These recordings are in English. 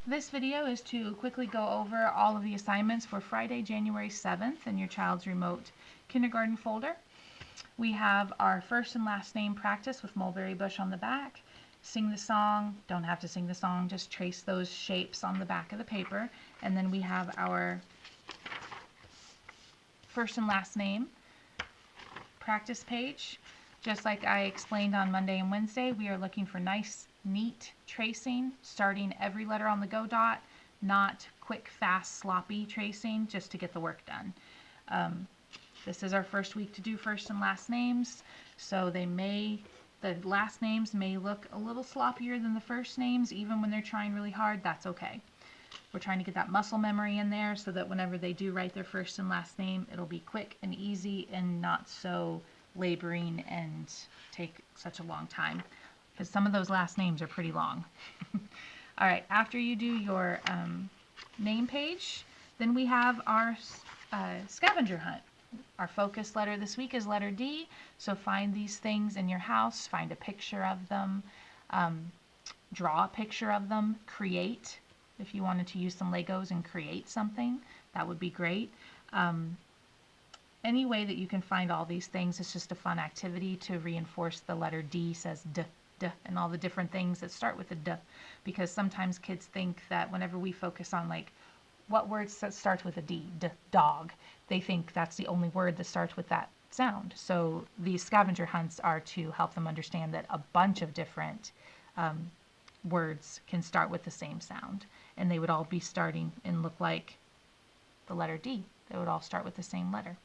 This video is to quickly go over all of the assignments for Friday, January 7th in your child's remote kindergarten folder. We have our first and last name practice with mulberry bush on the back. Sing the song, don't have to sing the song, just trace those shapes on the back of the paper. And then we have our first and last name practice page. Just like I explained on Monday and Wednesday, we are looking for nice, neat tracing, starting every letter on the go dot, not quick, fast, sloppy tracing, just to get the work done. This is our first week to do first and last names, so the last names may look a little sloppier than the first names, even when they're trying really hard. That's okay. We're trying to get that muscle memory in there so that whenever they do write their first and last name, it'll be quick and easy and not so laboring and take such a long time, because some of those last names are pretty long. All right, after you do your name page, then we have our scavenger hunt. Our focus letter this week is letter D, so find these things in your house, find a picture of them, draw a picture of them, create. If you wanted to use some Legos and create something, that would be great. Any way that you can find all these things, it's just a fun activity to reinforce the letter D says D, D, and all the different things that start with a D, because sometimes kids think that whenever we focus on like what words that starts with a D, dog, they think that's the only word that starts with that sound. So these scavenger hunts are to help them understand that a bunch of different words can start with the same sound, and they would all be starting and look like the letter D. They would all start with the same letter.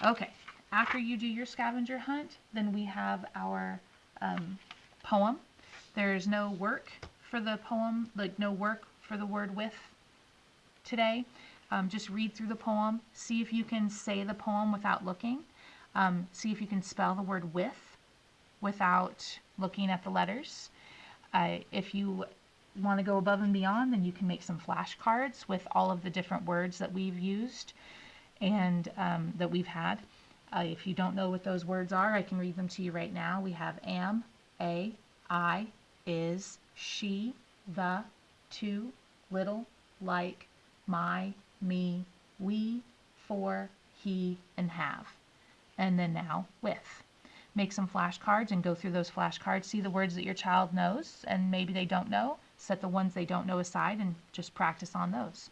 Okay, after you do your scavenger hunt, then we have our poem. There's no work for the poem, like no work for the word with today. Just read through the poem, see if you can say the poem without looking, see if you can spell the word with without looking at the letters. If you want to go above and beyond, then you can make some flashcards with all of the different words that we've used and that we've had. If you don't know what those words are, I can read them to you right now. We have am, a, I, is, she, the, to, little, like, my, me, we, for, he, and have. And then now with. Make some flashcards and go through those flashcards. See the words that your child knows and maybe they don't know. Set the ones they don't know aside and just practice on those.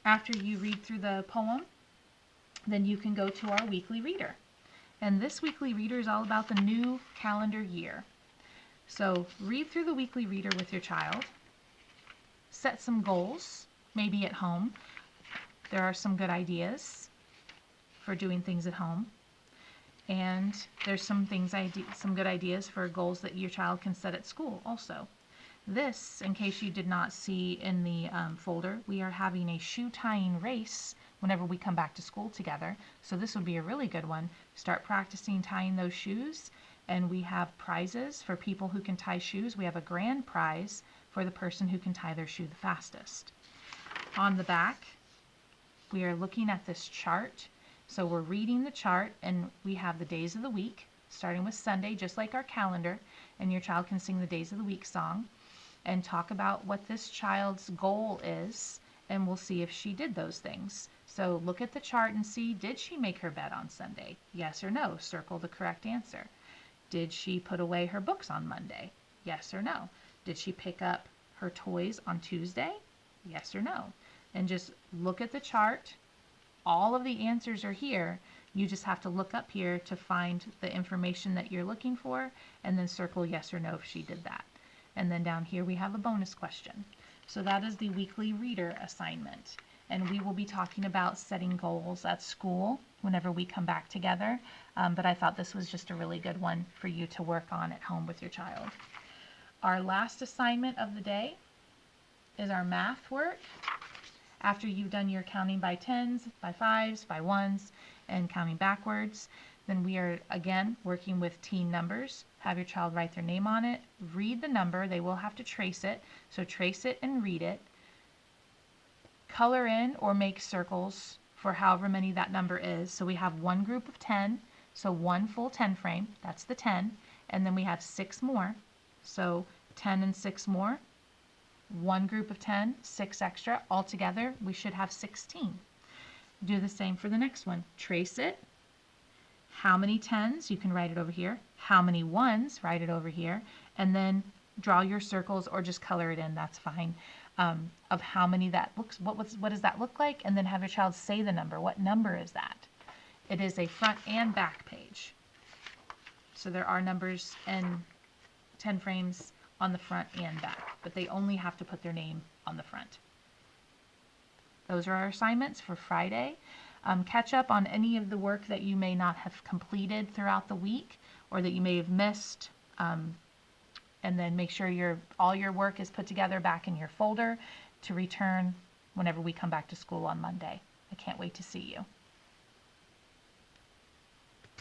After you read through the poem, then you can go to our weekly reader. And this weekly reader is all about the new calendar year. So read through the weekly reader with your child. Set some goals, maybe at home. There are some good ideas for doing things at home. And there's some good ideas for goals that your child can set at school also. This, in case you did not see in the folder, we are having a shoe tying race whenever we come back to school together. So this would be a really good one. Start practicing tying those shoes, and we have prizes for people who can tie shoes. We have a grand prize for the person who can tie their shoe the fastest. On the back, we are looking at this chart. So we're reading the chart, and we have the days of the week, starting with Sunday, just like our calendar, and your child can sing the days of the week song and talk about what this child's goal is, and we'll see if she did those things. So look at the chart and see, did she make her bed on Sunday? Yes or no? Circle the correct answer. Did she put away her books on Monday? Yes or no? Did she pick up her toys on Tuesday? Yes or no? And just look at the chart. All of the answers are here. You just have to look up here to find the information that you're looking for and then circle yes or no if she did that. And then down here we have a bonus question. So that is the weekly reader assignment. And we will be talking about setting goals at school whenever we come back together. But I thought this was just a really good one for you to work on at home with your child. Our last assignment of the day is our math work. After you've done your counting by tens, by fives, by ones, and counting backwards, then we are again working with teen numbers. Have your child write their name on it, read the number. They will have to trace it. So trace it and read it. Color in or make circles for however many that number is. So we have one group of 10, so one full 10 frame, that's the 10, and then we have 6 more. So 10 and 6 more, One group of 10, 6 extra. Altogether, we should have 16. Do the same for the next one. Trace it. How many 10s? You can write it over here. How many 1s? Write it over here. And then draw your circles or just color it in. That's fine. Of how many that looks. What does that look like? And then have your child say the number. What number is that? It is a front and back page. So there are numbers and 10 frames on the front and back, but they only have to put their name on the front. Those are our assignments for Friday. Catch up on any of the work that you may not have completed throughout the week or that you may have missed. And then make sure all your work is put together back in your folder to return whenever we come back to school on Monday. I can't wait to see you.